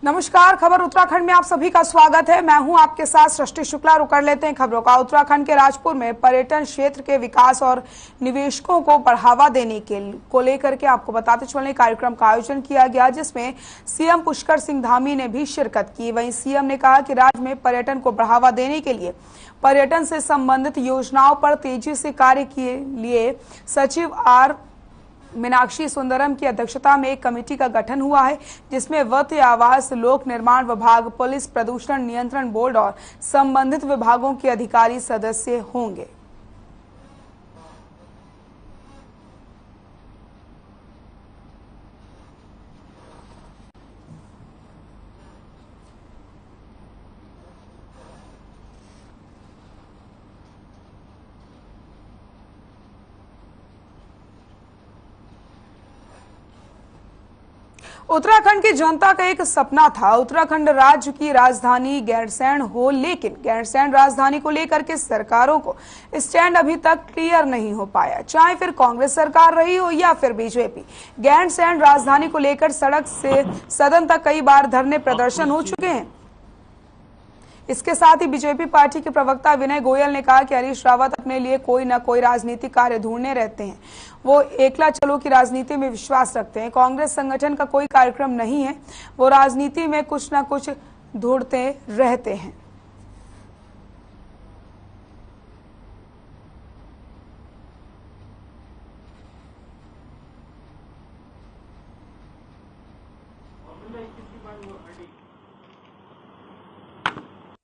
नमस्कार। खबर उत्तराखंड में आप सभी का स्वागत है। मैं हूं आपके साथ सृष्टि शुक्ला। रुक कर लेते हैं खबरों का। उत्तराखंड के राजपुर में पर्यटन क्षेत्र के विकास और निवेशकों को बढ़ावा देने को लेकर के आपको बताते चलने कार्यक्रम का आयोजन किया गया, जिसमें सीएम पुष्कर सिंह धामी ने भी शिरकत की। वहीं सीएम ने कहा कि राज्य में पर्यटन को बढ़ावा देने के लिए पर्यटन से संबंधित योजनाओं पर तेजी से कार्य के लिए सचिव आर मीनाक्षी सुंदरम की अध्यक्षता में एक कमेटी का गठन हुआ है, जिसमें वित्त, आवास, लोक निर्माण विभाग, पुलिस, प्रदूषण नियंत्रण बोर्ड और संबंधित विभागों के अधिकारी सदस्य होंगे। उत्तराखंड की जनता का एक सपना था उत्तराखंड राज्य की राजधानी गैरसैंण हो, लेकिन गैरसैंण राजधानी को लेकर के सरकारों को स्टैंड अभी तक क्लियर नहीं हो पाया, चाहे फिर कांग्रेस सरकार रही हो या फिर बीजेपी। गैरसैंण राजधानी को लेकर सड़क से सदन तक कई बार धरने प्रदर्शन हो चुके हैं। इसके साथ ही बीजेपी पार्टी के प्रवक्ता विनय गोयल ने कहा कि हरीश रावत अपने लिए कोई न कोई राजनीतिक कार्य ढूंढने रहते हैं। वो एकला चलो की राजनीति में विश्वास रखते हैं। कांग्रेस संगठन का कोई कार्यक्रम नहीं है, वो राजनीति में कुछ न कुछ ढूंढते रहते हैं।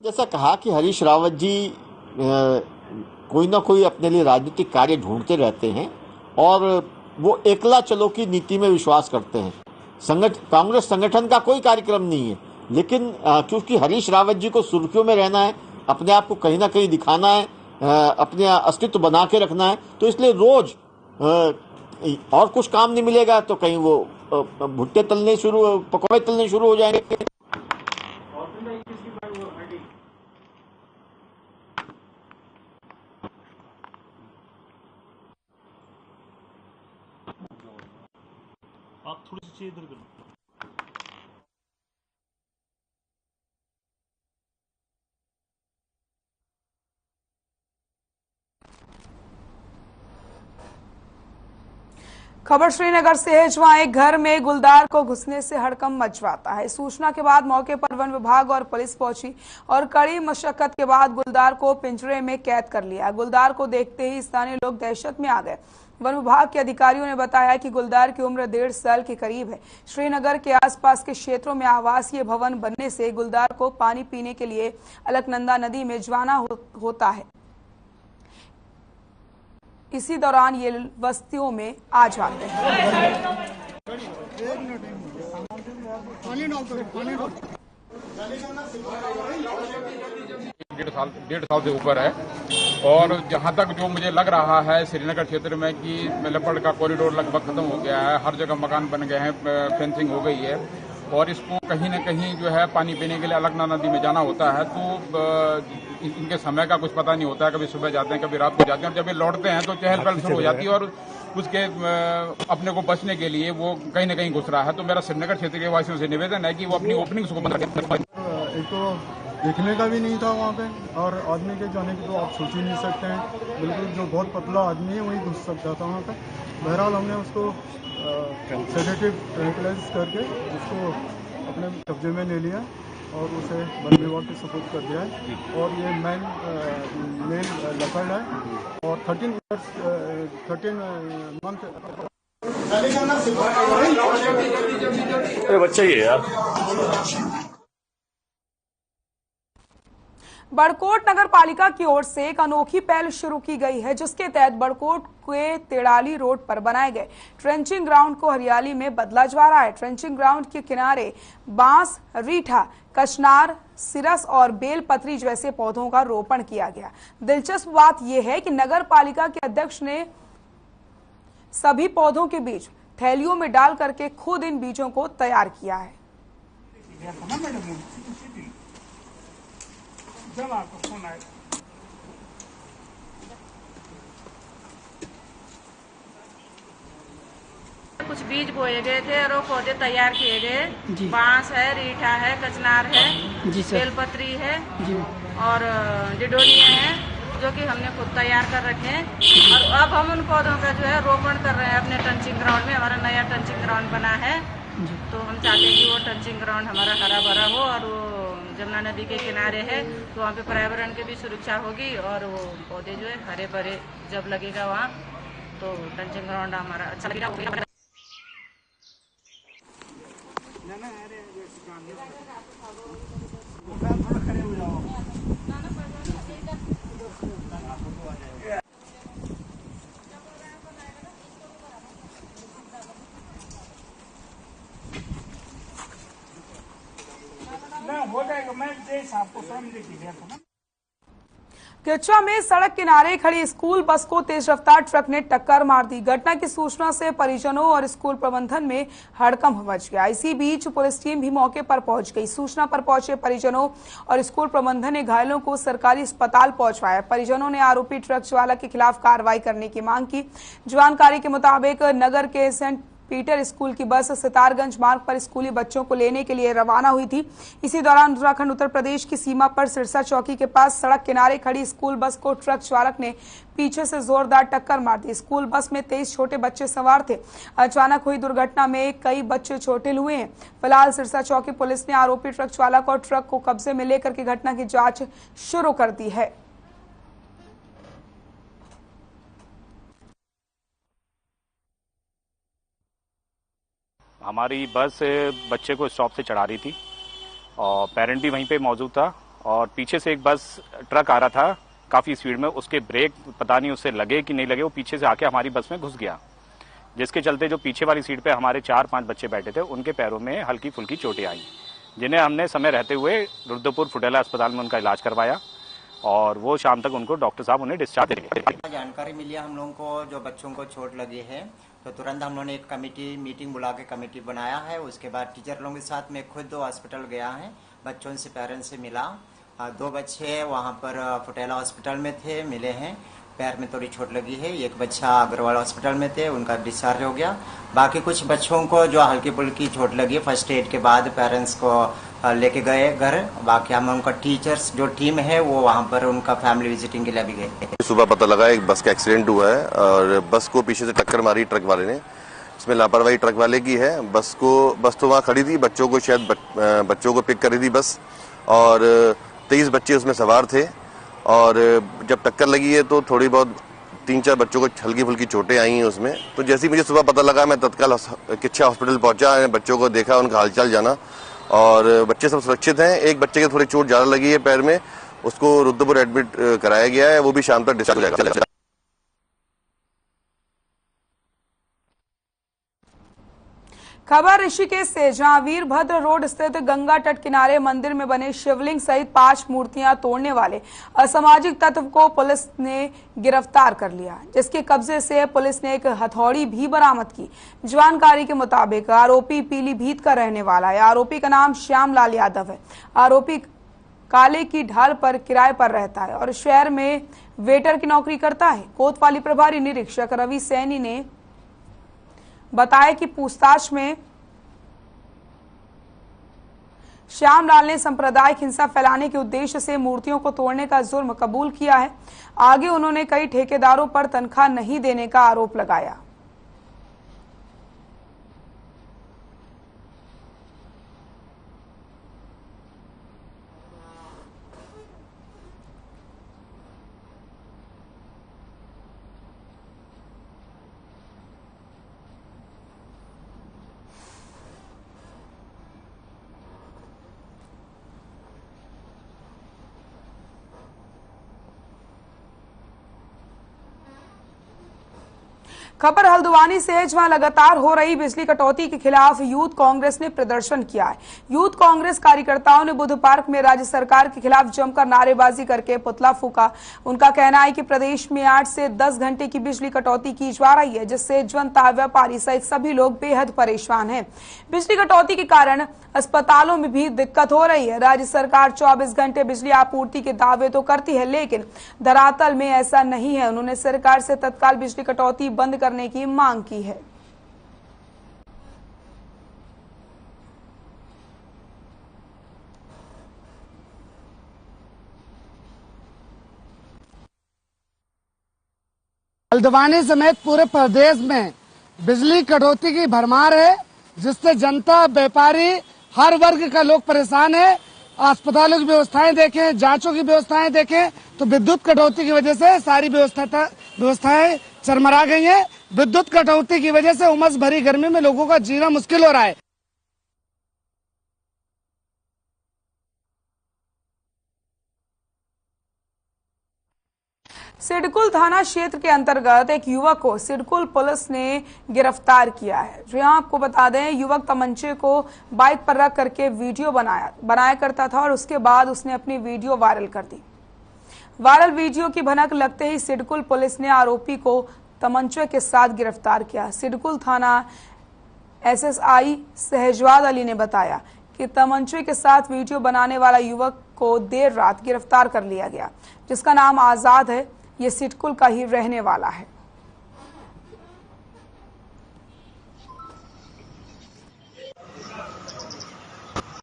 जैसा कहा कि हरीश रावत जी कोई ना कोई अपने लिए राजनीतिक कार्य ढूंढते रहते हैं और वो एकला चलो की नीति में विश्वास करते हैं। कांग्रेस संगठन का कोई कार्यक्रम नहीं है, लेकिन क्योंकि हरीश रावत जी को सुर्खियों में रहना है, अपने आप को कहीं ना कहीं दिखाना है, अपने अस्तित्व बना के रखना है, तो इसलिए रोज और कुछ काम नहीं मिलेगा तो कहीं वो पकौड़े तलने शुरू हो जाएंगे। आप थोड़ी सी इधर करो। खबर श्रीनगर से है, जहां एक घर में गुलदार को घुसने से हड़कंप मच जाता है। सूचना के बाद मौके पर वन विभाग और पुलिस पहुंची और कड़ी मशक्कत के बाद गुलदार को पिंजरे में कैद कर लिया। गुलदार को देखते ही स्थानीय लोग दहशत में आ गए। वन विभाग के अधिकारियों ने बताया कि गुलदार की उम्र 1.5 साल के करीब है। श्रीनगर के आसपास के क्षेत्रों में आवासीय भवन बनने से गुलदार को पानी पीने के लिए अलकनंदा नदी में जाना होता है। इसी दौरान ये बस्तियों में आ जाते हैं। डेढ़ साल से ऊपर है और जहां तक जो मुझे लग रहा है श्रीनगर क्षेत्र में कि लेपर्ड का कॉरिडोर लगभग खत्म हो गया है। हर जगह मकान बन गए हैं, फेंसिंग हो गई है और इसको कहीं न कहीं जो है पानी पीने के लिए अलकनंदा नदी में जाना होता है। तो इनके समय का कुछ पता नहीं होता है, कभी सुबह जाते हैं, कभी रात को जाते हैं और जब ये लौटते हैं तो चहल पहल शुरू हो जाती है और उसके अपने को बचने के लिए वो कहीं न कहीं घुस रहा है। तो मेरा श्रीनगर क्षेत्र के वासियों से निवेदन है कि वो अपनी ओपनिंग्स को बंद करें। एक तो देखने का भी नहीं था वहाँ पे और आदमी के जाने की तो आप सोच ही नहीं सकते हैं। बिल्कुल जो बहुत पतला आदमी है वही घुस सकता था वहाँ पे। बहरहाल हमने उसको सेडेटिव ट्रैंक्विलाइज करके उसको अपने कब्जे में ले लिया और उसे वन विभाग के सपोर्ट कर दिया है। और ये मेल लेपर्ड है और 13 मंथ बच्चा ही है यार। बड़कोट नगर पालिका की ओर से एक अनोखी पहल शुरू की गई है, जिसके तहत बड़कोट के तेड़ाली रोड पर बनाए गए ट्रेंचिंग ग्राउंड को हरियाली में बदला जा रहा है। ट्रेंचिंग ग्राउंड के किनारे बांस, रीठा, कचनार, सिरस और बेलपत्री जैसे पौधों का रोपण किया गया। दिलचस्प बात यह है कि नगर पालिका के अध्यक्ष ने सभी पौधों के बीज थैलियों में डाल करके खुद इन बीजों को तैयार किया है। जब आपको फोन आए कुछ बीज बोए गए थे और वो पौधे तैयार किए गए। बांस है, रीठा है, कचनार है, बेलपत्री है और डिडोनिया है, जो कि हमने खुद तैयार कर रखे हैं। और अब हम उन पौधों का जो है रोपण कर रहे हैं अपने टंचिंग ग्राउंड में। हमारा नया टंचिंग ग्राउंड बना है, तो हम चाहते हैं कि वो टंचिंग ग्राउंड हमारा हरा भरा हो और वो जमुना नदी के किनारे है, तो वहाँ पे पर्यावरण की भी सुरक्षा होगी और वो पौधे जो है हरे भरे जब लगेगा वहाँ, तो टंचिंग ग्राउंड हमारा अच्छा लगेगा। किच्चा में सड़क किनारे खड़ी स्कूल बस को तेज रफ्तार ट्रक ने टक्कर मार दी। घटना की सूचना से परिजनों और स्कूल प्रबंधन में हड़कंप मच गया। इसी बीच पुलिस टीम भी मौके पर पहुंच गई। सूचना पर पहुंचे परिजनों और स्कूल प्रबंधन ने घायलों को सरकारी अस्पताल पहुंचवाया। परिजनों ने आरोपी ट्रक चालक के खिलाफ कार्रवाई करने की मांग की। जानकारी के मुताबिक नगर के सेंट पीटर स्कूल की बस सितारगंज मार्ग पर स्कूली बच्चों को लेने के लिए रवाना हुई थी। इसी दौरान उत्तराखंड उत्तर प्रदेश की सीमा पर सिरसा चौकी के पास सड़क किनारे खड़ी स्कूल बस को ट्रक चालक ने पीछे से जोरदार टक्कर मार दी। स्कूल बस में 23 छोटे बच्चे सवार थे। अचानक हुई दुर्घटना में कई बच्चे चोटिल हुए हैं। फिलहाल सिरसा चौकी पुलिस ने आरोपी ट्रक चालक और ट्रक को कब्जे में लेकर के घटना की जांच शुरू कर दी है। हमारी बस बच्चे को स्टॉप से चढ़ा रही थी और पेरेंट भी वहीं पे मौजूद था और पीछे से एक बस ट्रक आ रहा था काफ़ी स्पीड में। उसके ब्रेक पता नहीं उससे लगे कि नहीं लगे, वो पीछे से आके हमारी बस में घुस गया, जिसके चलते जो पीछे वाली सीट पे हमारे 4-5 बच्चे बैठे थे उनके पैरों में हल्की फुल्की चोटें आई, जिन्हें हमने समय रहते हुए रुद्रपुर फुटेला अस्पताल में उनका इलाज करवाया और वो शाम तक उनको डॉक्टर साहब उन्हें डिस्चार्ज देंगे। जानकारी मिली है हम लोगों को जो बच्चों को चोट लगी है, तो तुरंत हम लोगों ने एक कमेटी मीटिंग बुला के कमेटी बनाया है। उसके बाद टीचर लोगों के साथ में खुद हॉस्पिटल गया है, बच्चों से पेरेंट्स से मिला। 2 बच्चे वहाँ पर फुटेला हॉस्पिटल में थे, मिले हैं, पैर में थोड़ी चोट लगी है। एक बच्चा अग्रवाल हॉस्पिटल में थे, उनका डिस्चार्ज हो गया। बाकी कुछ बच्चों को जो हल्की फुल्की चोट लगी, फर्स्ट एड के बाद पेरेंट्स को लेके गए घर। बाकी हम उनका टीचर्स जो टीम है वो वहाँ पर उनका फैमिली विजिटिंग के लिए भी गए। सुबह पता लगा एक बस का एक्सीडेंट हुआ है और बस को पीछे से टक्कर मारी ट्रक वाले ने। इसमें लापरवाही ट्रक वाले की है। बस तो वहाँ खड़ी थी, बच्चों को शायद बच्चों को पिक कर रही थी बस, और 23 बच्चे उसमें सवार थे। और जब टक्कर लगी है तो थोड़ी बहुत 3-4 बच्चों को हल्की फुल्की चोटें आई हैं उसमें। तो जैसे ही मुझे सुबह पता लगा मैं तत्काल किच्छा हॉस्पिटल पहुंचा, बच्चों को देखा, उनका हालचाल जाना और बच्चे सब सुरक्षित हैं। एक बच्चे के थोड़ी चोट ज्यादा लगी है पैर में, उसको रुद्रपुर एडमिट कराया गया है, वो भी शाम तक डिस्चार्ज हो जाएगा। खबर ऋषिकेश से, जहां वीरभद्र रोड स्थित गंगा तट किनारे मंदिर में बने शिवलिंग सहित 5 मूर्तियां तोड़ने वाले असामाजिक तत्व को पुलिस ने गिरफ्तार कर लिया, जिसके कब्जे से पुलिस ने एक हथौड़ी भी बरामद की। जानकारी के मुताबिक आरोपी पीलीभीत का रहने वाला है। आरोपी का नाम श्यामलाल यादव है। आरोपी काले की ढाल पर किराए पर रहता है और शहर में वेटर की नौकरी करता है। कोतवाली प्रभारी निरीक्षक रवि सैनी ने बताया कि पूछताछ में श्यामलाल ने सांप्रदायिक हिंसा फैलाने के उद्देश्य से मूर्तियों को तोड़ने का जुर्म कबूल किया है। आगे उन्होंने कई ठेकेदारों पर तनख्वाह नहीं देने का आरोप लगाया। खबर हल्द्वानी से है, जहां लगातार हो रही बिजली कटौती के खिलाफ यूथ कांग्रेस ने प्रदर्शन किया है। यूथ कांग्रेस कार्यकर्ताओं ने बुध पार्क में राज्य सरकार के खिलाफ जमकर नारेबाजी करके पुतला फूका। उनका कहना है कि प्रदेश में 8 से 10 घंटे की बिजली कटौती की जा रही है, जिससे जनता, व्यापारी सहित सभी लोग बेहद परेशान हैं। बिजली कटौती के कारण अस्पतालों में भी दिक्कत हो रही है। राज्य सरकार 24 घंटे बिजली आपूर्ति के दावे तो करती है, लेकिन धरातल में ऐसा नहीं है। उन्होंने सरकार से तत्काल बिजली कटौती बंद करने की मांग की है। हल्द्वानी समेत पूरे प्रदेश में बिजली कटौती की भरमार है, जिससे जनता, व्यापारी, हर वर्ग का लोग परेशान है। अस्पतालों की व्यवस्थाएं देखें, जांचों की व्यवस्थाएं देखें तो विद्युत कटौती की वजह से सारी व्यवस्थाएं चरमरा गई हैं। विद्युत कटौती की वजह से उमस भरी गर्मी में लोगों का जीना मुश्किल हो रहा है। सिडकुल थाना क्षेत्र के अंतर्गत एक युवक को सिडकुल पुलिस ने गिरफ्तार किया है। जो यहाँ आपको बता दें, युवक तमंचे को बाइक पर रख करके वीडियो बनाया करता था और उसके बाद उसने अपनी वीडियो वायरल कर दी। वायरल वीडियो की भनक लगते ही सिडकुल पुलिस ने आरोपी को तमंचे के साथ गिरफ्तार किया। सिडकुल थाना एसएसआई सहजवाद अली ने बताया कि तमंचे के साथ वीडियो बनाने वाला युवक को देर रात गिरफ्तार कर लिया गया, जिसका नाम आजाद है। ये सिडकुल का ही रहने वाला है।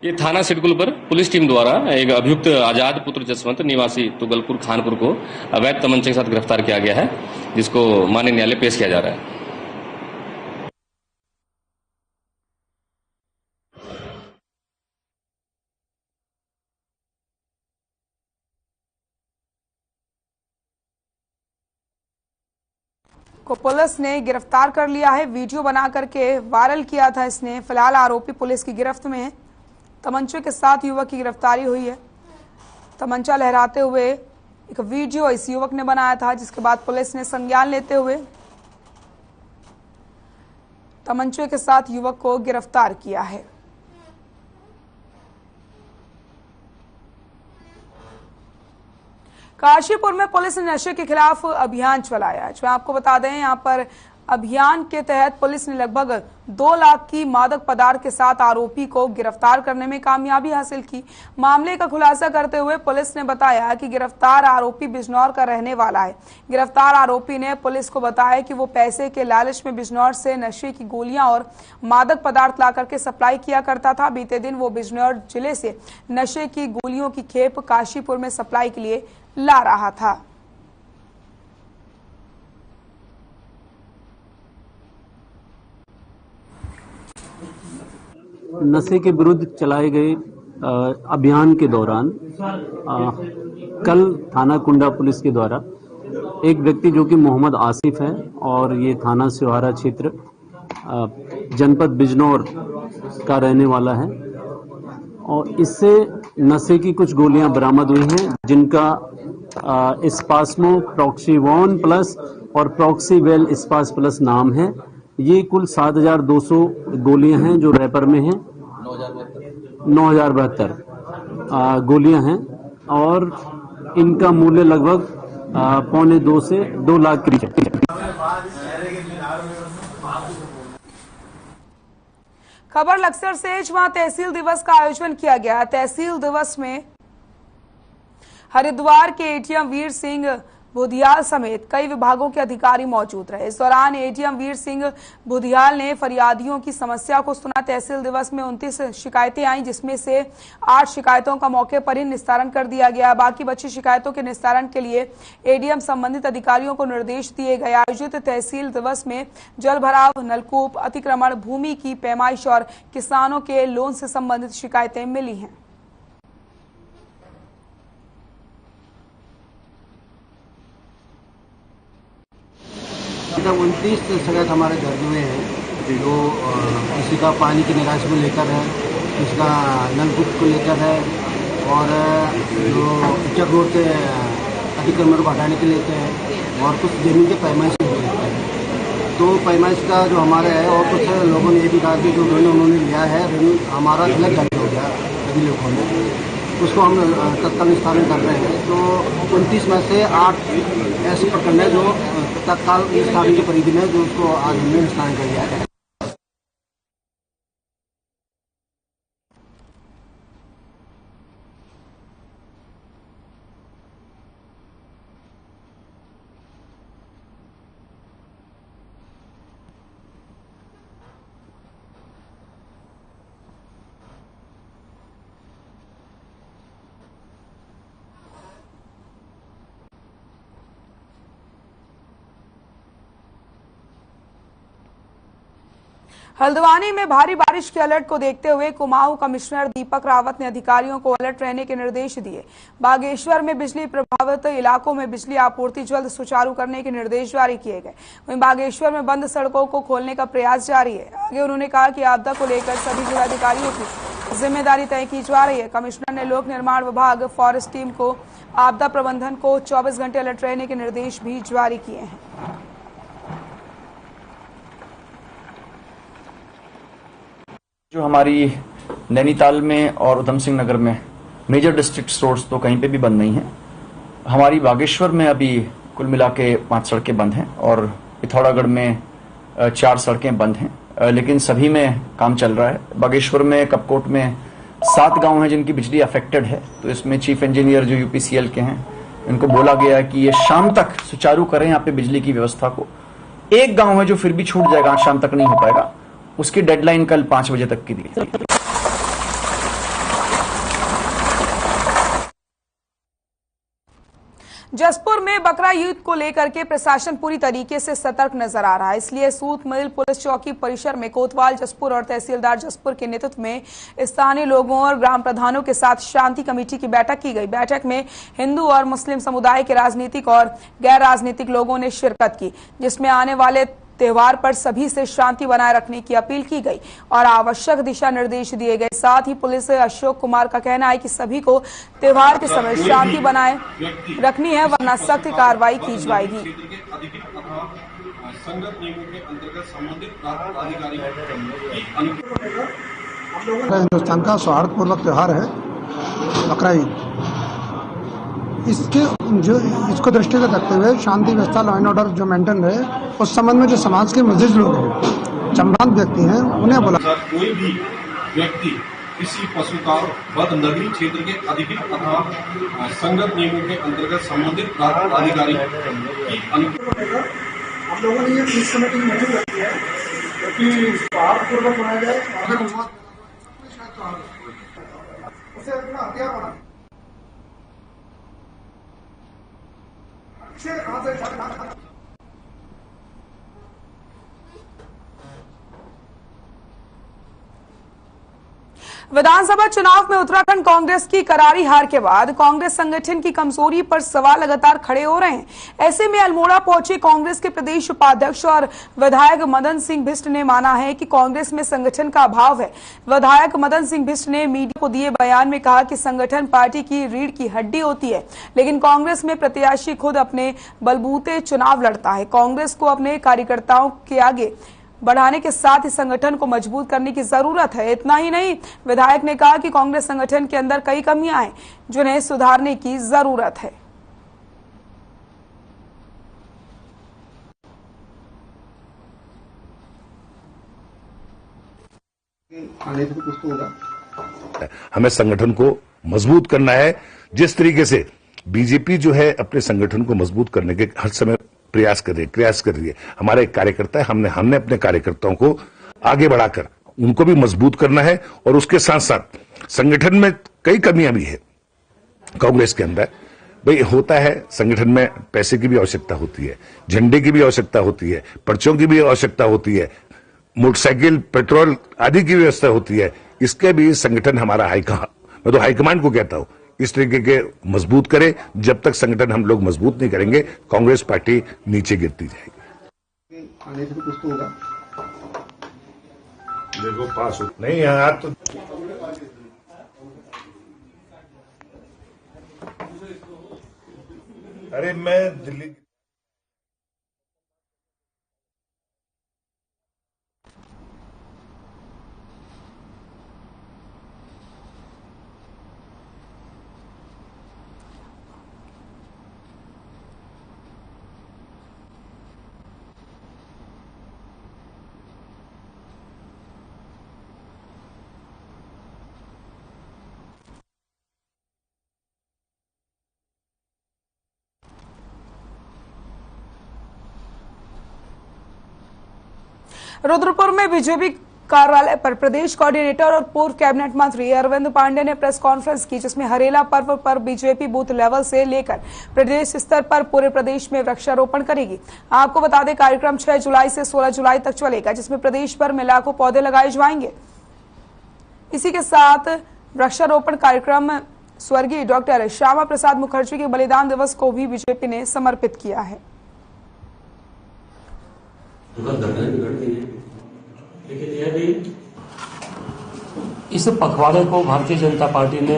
ये थाना सिडकुल पर पुलिस टीम द्वारा एक अभियुक्त आजाद पुत्र जसवंत निवासी तुगलपुर खानपुर को अवैध तमंचे के साथ गिरफ्तार किया गया है, जिसको माननीय न्यायालय पेश किया जा रहा है। को पुलिस ने गिरफ्तार कर लिया है। वीडियो बना करके वायरल किया था इसने। फिलहाल आरोपी पुलिस की गिरफ्त में है। तमंचे के साथ युवक की गिरफ्तारी हुई है। तमंचा लहराते हुए एक वीडियो इस युवक ने बनाया था, जिसके बाद पुलिस ने संज्ञान लेते हुए तमंचे के साथ युवक को गिरफ्तार किया है। काशीपुर में पुलिस ने नशे के खिलाफ अभियान चलाया। जो आपको बता दें, यहाँ पर अभियान के तहत पुलिस ने लगभग 2 लाख की मादक पदार्थ के साथ आरोपी को गिरफ्तार करने में कामयाबी हासिल की। मामले का खुलासा करते हुए पुलिस ने बताया कि गिरफ्तार आरोपी बिजनौर का रहने वाला है। गिरफ्तार आरोपी ने पुलिस को बताया कि वो पैसे के लालच में बिजनौर से नशे की गोलियां और मादक पदार्थ ला करके सप्लाई किया करता था। बीते दिन वो बिजनौर जिले से नशे की गोलियों की खेप काशीपुर में सप्लाई के लिए ला रहा था। नशे के विरुद्ध चलाए गए अभियान के दौरान कल थाना कुंडा पुलिस के द्वारा एक व्यक्ति जो कि मोहम्मद आसिफ है और ये थाना सिवारा क्षेत्र जनपद बिजनौर का रहने वाला है, और इससे नशे की कुछ गोलियां बरामद हुई हैं, जिनका स्पास्मो प्रॉक्सीवॉन प्लस और प्रॉक्सीवेल स्पास प्लस नाम है। ये कुल 7,200 गोलियां हैं जो रैपर में हैं, 9,072 गोलियां हैं, और इनका मूल्य लगभग 1.25 से 2 लाख के बीच है। खबर लक्सर से, वहां तहसील दिवस का आयोजन किया गया। तहसील दिवस में हरिद्वार के एडीएम वीर सिंह बुधियाल समेत कई विभागों के अधिकारी मौजूद रहे। इस दौरान एडीएम वीर सिंह बुधियाल ने फरियादियों की समस्या को सुना। तहसील दिवस में 29 शिकायतें आई, जिसमें से 8 शिकायतों का मौके पर ही निस्तारण कर दिया गया। बाकी बची शिकायतों के निस्तारण के लिए एडीएम संबंधित अधिकारियों को निर्देश दिए गए। आयोजित तहसील दिवस में जल भराव, नलकूप अतिक्रमण, भूमि की पैमाइश और किसानों के लोन से संबंधित शिकायतें मिली हैं। 29 शिकायत हमारे दर्ज हुए हैं, जो किसी का पानी की निकासी को लेकर है, इसका नलकूप को लेकर है, और जो चक रोड के अतिक्रमण को हटाने के लेते हैं, और कुछ जमीन के पैमाइश को लेते हैं। तो पैमाइश का जो हमारे है, और कुछ लोगों ने ये भी कहा कि जो ऋण उन्होंने लिया है, ऋण हमारा अलग जारी हो गया सभी लोगों ने, उसको हम तत्काल निस्तारण कर रहे हैं। तो 29 में से 8 ऐसे प्रकरण है जो तत्काल निस्तारण की परिधि में, जो उसको आज हमने निस्तारण कर दिया है। हल्द्वानी में भारी बारिश के अलर्ट को देखते हुए कुमाऊं कमिश्नर दीपक रावत ने अधिकारियों को अलर्ट रहने के निर्देश दिए। बागेश्वर में बिजली प्रभावित इलाकों में बिजली आपूर्ति जल्द सुचारू करने के निर्देश जारी किए गए। वहीं बागेश्वर में बंद सड़कों को खोलने का प्रयास जारी है। आगे उन्होंने कहा कि आपदा को लेकर सभी जिलाधिकारियों की जिम्मेदारी तय की जा रही है। कमिश्नर ने लोक निर्माण विभाग, फॉरेस्ट टीम को आपदा प्रबंधन को 24 घंटे अलर्ट रहने के निर्देश भी जारी किए हैं। जो हमारी नैनीताल में और उधम सिंह नगर में मेजर डिस्ट्रिक्ट स्टोर्स तो कहीं पे भी बंद नहीं है। हमारी बागेश्वर में अभी कुल मिला के 5 सड़कें बंद हैं और पिथौरागढ़ में 4 सड़कें बंद हैं, लेकिन सभी में काम चल रहा है। बागेश्वर में कपकोट में 7 गांव हैं जिनकी बिजली अफेक्टेड है, तो इसमें चीफ इंजीनियर जो यूपीसीएल के हैं इनको बोला गया है कि ये शाम तक सुचारू करें यहाँ पे बिजली की व्यवस्था को। एक गांव है जो फिर भी छूट जाएगा, आज शाम तक नहीं हो पाएगा, उसकी डेडलाइन कल 5 बजे तक की दी। जसपुर में बकरा ईद को लेकर के प्रशासन पूरी तरीके से सतर्क नजर आ रहा है। इसलिए सूत मिल पुलिस चौकी परिसर में कोतवाल जसपुर और तहसीलदार जसपुर के नेतृत्व में स्थानीय लोगों और ग्राम प्रधानों के साथ शांति कमेटी की बैठक की गई। बैठक में हिंदू और मुस्लिम समुदाय के राजनीतिक और गैर राजनीतिक लोगों ने शिरकत की, जिसमें आने वाले त्योहार पर सभी से शांति बनाए रखने की अपील की गई और आवश्यक दिशा निर्देश दिए गए। साथ ही पुलिस अशोक कुमार का कहना है कि सभी को त्योहार के समय शांति बनाए रखनी है, वरना सख्त कार्रवाई की जाएगी। हिंदुस्तान का सौहार्दपूर्वक त्योहार है बकरा ईद। इसको दृष्टिगत रखते हुए शांति व्यवस्था, लॉ एंड ऑर्डर जो मेंटेन रहे, उस संबंध में जो समाज के मस्जिद लोग हैं, संभ्रांत व्यक्ति हैं, उन्हें बोला कोई भी व्यक्ति किसी पशु का वध नगरीय क्षेत्र के अधिकृत अथवा संगत नियमों के अंतर्गत संबंधित प्राधिकारी की हम लोगों ने ये पीस कमेटी की मीटिंग रखी है कि सौहार्दपूर्वक बनाया जाए। उसे अपना हथियार बना विधानसभा चुनाव में उत्तराखंड कांग्रेस की करारी हार के बाद कांग्रेस संगठन की कमजोरी पर सवाल लगातार खड़े हो रहे हैं। ऐसे में अल्मोड़ा पहुंचे कांग्रेस के प्रदेश उपाध्यक्ष और विधायक मदन सिंह बिष्ट ने माना है कि कांग्रेस में संगठन का अभाव है। विधायक मदन सिंह बिष्ट ने मीडिया को दिए बयान में कहा कि संगठन पार्टी की रीढ़ की हड्डी होती है, लेकिन कांग्रेस में प्रत्याशी खुद अपने बलबूते चुनाव लड़ता है। कांग्रेस को अपने कार्यकर्ताओं के आगे बढ़ाने के साथ ही संगठन को मजबूत करने की जरूरत है। इतना ही नहीं, विधायक ने कहा कि कांग्रेस संगठन के अंदर कई कमियां हैं जिन्हें सुधारने की जरूरत है। हमें संगठन को मजबूत करना है। जिस तरीके से बीजेपी जो है अपने संगठन को मजबूत करने के हर समय प्रयास कर रही है। हमारे एक कार्यकर्ता है, हमने अपने कार्यकर्ताओं को आगे बढ़ाकर उनको भी मजबूत करना है और उसके साथ साथ संगठन में कई कमियां भी है कांग्रेस के अंदर। भाई होता है, संगठन में पैसे की भी आवश्यकता होती है, झंडे की भी आवश्यकता होती है, पर्चों की भी आवश्यकता होती है, मोटरसाइकिल, पेट्रोल आदि की व्यवस्था होती है। इसके भी संगठन हमारा मैं तो हाईकमांड को कहता हूं इस तरीके के मजबूत करे। जब तक संगठन हम लोग मजबूत नहीं करेंगे, कांग्रेस पार्टी नीचे गिरती जाएगी। देखो पास हो नहीं यहाँ तो अरे मैं दिल्ली रुद्रपुर में बीजेपी कार्यालय पर प्रदेश कोऑर्डिनेटर और पूर्व कैबिनेट मंत्री अरविंद पांडे ने प्रेस कॉन्फ्रेंस की, जिसमें हरेला पर्व पर बीजेपी बूथ लेवल से लेकर प्रदेश स्तर पर पूरे प्रदेश में वृक्षारोपण करेगी। आपको बता दें, कार्यक्रम 6 जुलाई से 16 जुलाई तक चलेगा, जिसमें प्रदेश भर में लाखों पौधे लगाए जाएंगे। इसी के साथ वृक्षारोपण कार्यक्रम स्वर्गीय डॉक्टर श्यामा प्रसाद मुखर्जी के बलिदान दिवस को भी बीजेपी ने समर्पित किया है। लेकिन यह भी इस पखवाड़े को भारतीय जनता पार्टी ने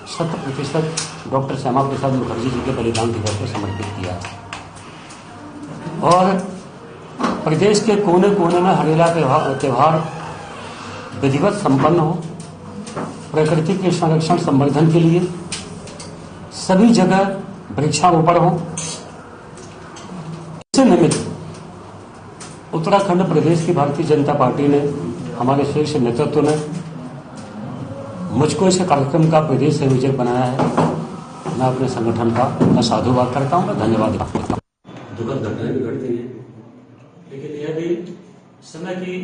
100% डॉक्टर श्यामा प्रसाद मुखर्जी जी के बलिदान दिवस को समर्पित किया और प्रदेश के कोने कोने में हरेला त्योहार विधिवत संपन्न हो, प्रकृति के संरक्षण संवर्धन के लिए सभी जगह वृक्षारोपण हो। इससे निमित्त उत्तराखंड प्रदेश की भारतीय जनता पार्टी ने, हमारे शीर्ष नेतृत्व ने मुझको इस कार्यक्रम का प्रदेश संयोजक बनाया है। मैं अपने संगठन का मैं साधुवाद करता हूं, मैं धन्यवाद करता हूं। दुखद घटनाएं भी घटती हैं, लेकिन यह भी समय की।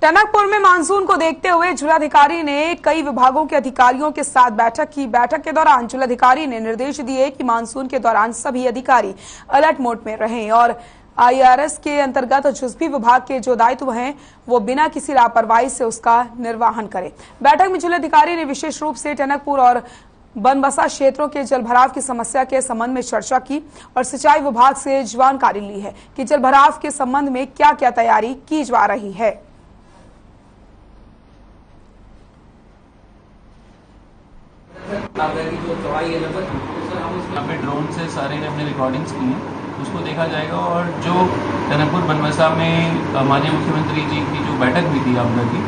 टनकपुर में मानसून को देखते हुए जिलाधिकारी ने कई विभागों के अधिकारियों के साथ बैठक की। बैठक के दौरान जिलाधिकारी ने निर्देश दिए कि मानसून के दौरान सभी अधिकारी अलर्ट मोड में रहें और IRS के अंतर्गत जिस भी विभाग के जो दायित्व हैं वो बिना किसी लापरवाही से उसका निर्वहन करें। बैठक में जिलाधिकारी ने विशेष रूप से टनकपुर और बनबसा क्षेत्रों के जलभराव की समस्या के संबंध में चर्चा की और सिंचाई विभाग से जानकारी ली है कि जलभराव के संबंध में क्या क्या तैयारी की जा रही है। की जो दवाई है यहाँ पे ड्रोन से सारे ने अपने रिकॉर्डिंग्स की हैं, उसको देखा जाएगा। और जो टनकपुर बनबसा में माननीय मुख्यमंत्री जी की जो बैठक हुई थी आपदा की,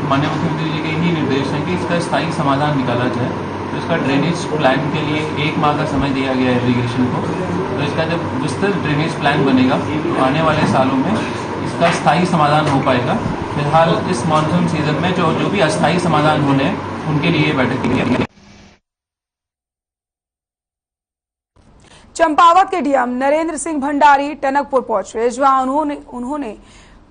माननीय मुख्यमंत्री जी के ही निर्देश हैं कि इसका स्थायी समाधान निकाला जाए। तो इसका ड्रेनेज प्लान के लिए 1 माह का समय दिया गया है इरीगेशन को। तो इसका जब विस्तृत ड्रेनेज प्लान बनेगा तो आने वाले सालों में इसका स्थायी समाधान हो पाएगा। फिलहाल इस मानसून सीजन में जो भी अस्थायी समाधान होने उनके लिए बैठक की गई है। चंपावत के डीएम नरेंद्र सिंह भंडारी टनकपुर पहुंचे, जहां उन्होंने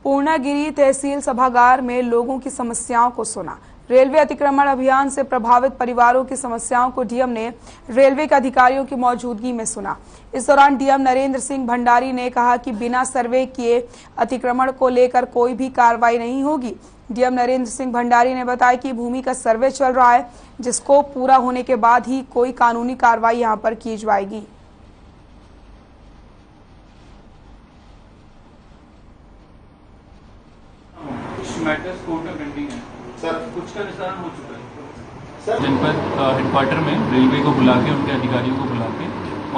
पूर्णागिरी तहसील सभागार में लोगों की समस्याओं को सुना। रेलवे अतिक्रमण अभियान से प्रभावित परिवारों की समस्याओं को डीएम ने रेलवे के अधिकारियों की मौजूदगी में सुना। इस दौरान डीएम नरेंद्र सिंह भंडारी ने कहा कि बिना सर्वे किए अतिक्रमण को लेकर कोई भी कार्रवाई नहीं होगी। डीएम नरेंद्र सिंह भंडारी ने बताया कि भूमि का सर्वे चल रहा है, जिसको पूरा होने के बाद ही कोई कानूनी कार्रवाई यहां पर की जाएगी। मैटर्स कोर्ट में पेंडिंग है सर, कुछ का निस्तारण हो चुका है। जनपद हेडक्वार्टर में रेलवे को बुला के, उनके अधिकारियों को बुला के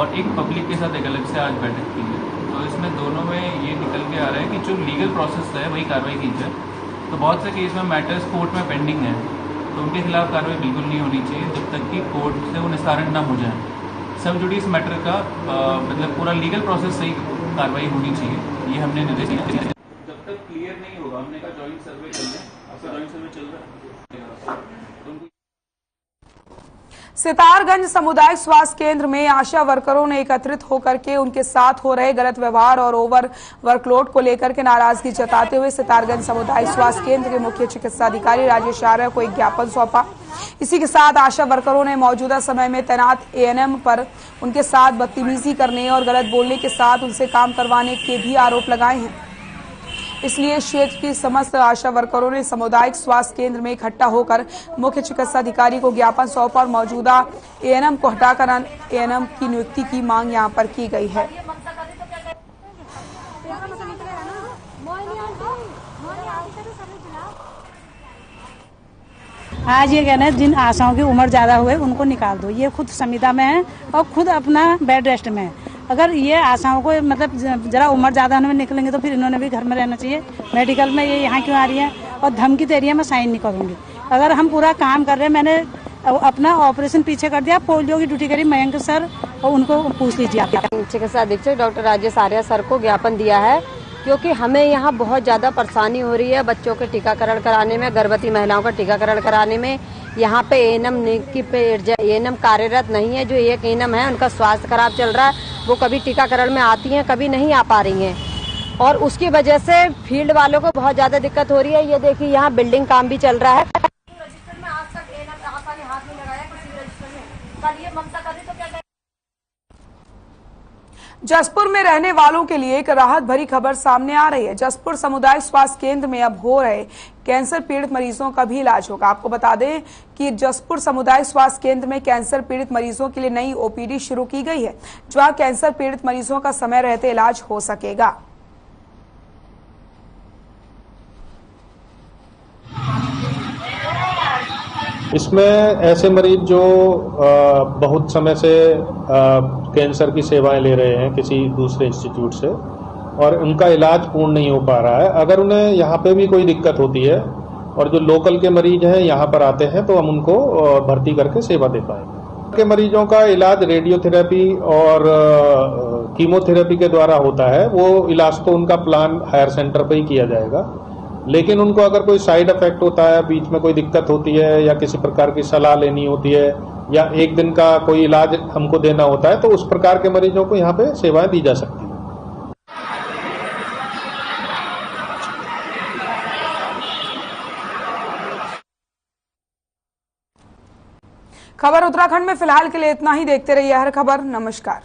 और एक पब्लिक के साथ एक अलग से आज बैठक की है। तो इसमें दोनों में ये निकल के आ रहा है कि जो लीगल प्रोसेस है वही कार्रवाई की जाए। तो बहुत से केस में मैटर्स कोर्ट में पेंडिंग है, तो उनके खिलाफ कार्रवाई बिल्कुल नहीं होनी चाहिए जब तक कि कोर्ट से वो निस्तारण न हो जाए। सब जुडिस मैटर का मतलब पूरा लीगल प्रोसेस सही कार्रवाई होनी चाहिए, ये हमने निर्देश दिया। जब तक क्लियर नहीं होगा, हमने कहा जॉइंट सर्वे चल रहा है, आपका जॉइंट सर्वे चल रहा है। सितारगंज सामुदायिक स्वास्थ्य केंद्र में आशा वर्करों ने एकत्रित होकर के उनके साथ हो रहे गलत व्यवहार और ओवर वर्कलोड को लेकर के नाराजगी जताते हुए सितारगंज सामुदायिक स्वास्थ्य केंद्र के मुख्य चिकित्सा अधिकारी राजेश आर्य को एक ज्ञापन सौंपा। इसी के साथ आशा वर्करों ने मौजूदा समय में तैनात एएनएम पर उनके साथ बदतमीजी करने और गलत बोलने के साथ उनसे काम करवाने के भी आरोप लगाए हैं। इसलिए क्षेत्र की समस्त आशा वर्करों ने सामुदायिक स्वास्थ्य केंद्र में इकट्ठा होकर मुख्य चिकित्सा अधिकारी को ज्ञापन सौंपा और मौजूदा एएनएम को हटाकर एएनएम की नियुक्ति की मांग यहां पर की गई है। आज ये कहना है जिन आशाओं की उम्र ज्यादा हुए उनको निकाल दो। ये खुद संविदा में है और खुद अपना बेड रेस्ट में है। अगर ये आशाओं को मतलब जरा उम्र ज्यादा होने में निकलेंगे तो फिर इन्होंने भी घर में रहना चाहिए। मेडिकल में ये यहाँ क्यों आ रही है और धमकी दे रही है मैं साइन नहीं करूंगी। अगर हम पूरा काम कर रहे हैं, मैंने अपना ऑपरेशन पीछे कर दिया, पोलियो की ड्यूटी करी मयंक सर और उनको पूछ लीजिए। चिकित्सा अधीक्षक डॉक्टर राजेश आर्य सर को ज्ञापन दिया है क्योंकि हमें यहाँ बहुत ज्यादा परेशानी हो रही है बच्चों के टीकाकरण कराने में, गर्भवती महिलाओं का टीकाकरण कराने में। यहाँ पे एएनएम कार्यरत नहीं है। जो एक एएनएम है उनका स्वास्थ्य खराब चल रहा है, वो कभी टीकाकरण में आती हैं, कभी नहीं आ पा रही हैं। और उसकी वजह से फील्ड वालों को बहुत ज्यादा दिक्कत हो रही है। ये देखिए यहाँ बिल्डिंग काम भी चल रहा है। रजिस्टर में आज तक आशा ने हाथ नहीं लगाया किसी रजिस्टर में। कल ये ममता कर रही तो क्या जसपुर में रहने वालों के लिए एक राहत भरी खबर सामने आ रही है। जसपुर सामुदायिक स्वास्थ्य केंद्र में अब हो रहे कैंसर पीड़ित मरीजों का भी इलाज होगा। आपको बता दें कि जसपुर सामुदायिक स्वास्थ्य केंद्र में कैंसर पीड़ित मरीजों के लिए नई ओपीडी शुरू की गई है, जहां कैंसर पीड़ित मरीजों का समय रहते इलाज हो सकेगा। इसमें ऐसे मरीज जो बहुत समय से कैंसर की सेवाएं ले रहे हैं किसी दूसरे इंस्टीट्यूट से और उनका इलाज पूर्ण नहीं हो पा रहा है, अगर उन्हें यहाँ पे भी कोई दिक्कत होती है और जो लोकल के मरीज हैं यहाँ पर आते हैं तो हम उनको भर्ती करके सेवा दे पाएंगे। के मरीजों का इलाज रेडियोथेरेपी और कीमोथेरेपी के द्वारा होता है। वो इलाज तो उनका प्लान हायर सेंटर पर ही किया जाएगा, लेकिन उनको अगर कोई साइड इफेक्ट होता है, बीच में कोई दिक्कत होती है या किसी प्रकार की सलाह लेनी होती है या एक दिन का कोई इलाज हमको देना होता है, तो उस प्रकार के मरीजों को यहाँ पे सेवाएं दी जा सकती हैं। खबर उत्तराखंड में फिलहाल के लिए इतना ही। देखते रहिए हर खबर। नमस्कार।